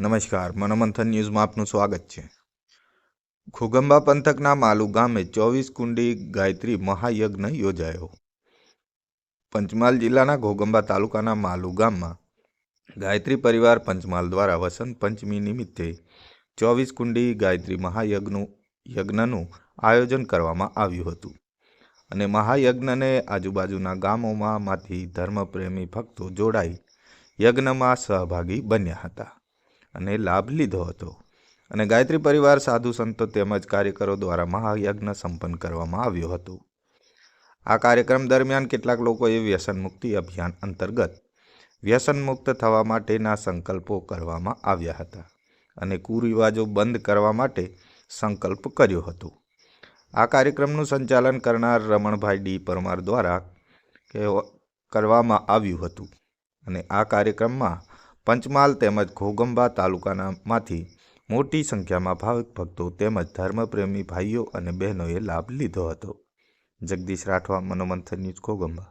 નમસ્કાર, મનોમંથન ન્યૂઝમાં આપનું સ્વાગત છે। ઘોગંબા પંથકના માલુ ગામે 24 કુંડી ગાયત્રી મહાયજ્ઞ યોજાયો। પંચમહાલ જિલ્લાના ઘોગંબા તાલુકાના માલુ ગામમાં ગાયત્રી પરિવાર પંચમહાલ દ્વારા વસંત પંચમી નિમિત્તે 24 કુંડી ગાયત્રી મહાયજ્ઞનું આયોજન કરવામાં આવ્યું હતું અને મહાયજ્ઞને આજુબાજુના ગામોમાંથી ધર્મપ્રેમી ભક્તો જોડાઈ યજ્ઞમાં સહભાગી બન્યા હતા અને લાભ લીધો હતો અને ગાયત્રી પરિવાર સાધુ સંતો તેમજ કાર્યકરો દ્વારા મહાયજ્ઞ સંપન્ન કરવામાં આવ્યો હતો। આ કાર્યક્રમ દરમિયાન કેટલાક લોકોએ વ્યસન મુક્તિ અભિયાન અંતર્ગત વ્યસન મુક્ત થવા માટેના સંકલ્પો કરવામાં આવ્યા હતા અને કુરિવાજો બંધ કરવા માટે સંકલ્પ કર્યો હતો। આ કાર્યક્રમનું સંચાલન કરનાર રમણભાઈ ડી પરમાર દ્વારા કરવામાં આવ્યું હતું અને આ કાર્યક્રમમાં પંચમહાલ તેમજ ઘોગંબા તાલુકામાંથી મોટી સંખ્યામાં ભાવિક ભક્તો તેમજ ધર્મપ્રેમી ભાઈઓ અને બહેનોએ લાભ લીધો હતો। જગદીશ રાઠવા, મનોમંથન ન્યૂઝ, ઘોગંબા।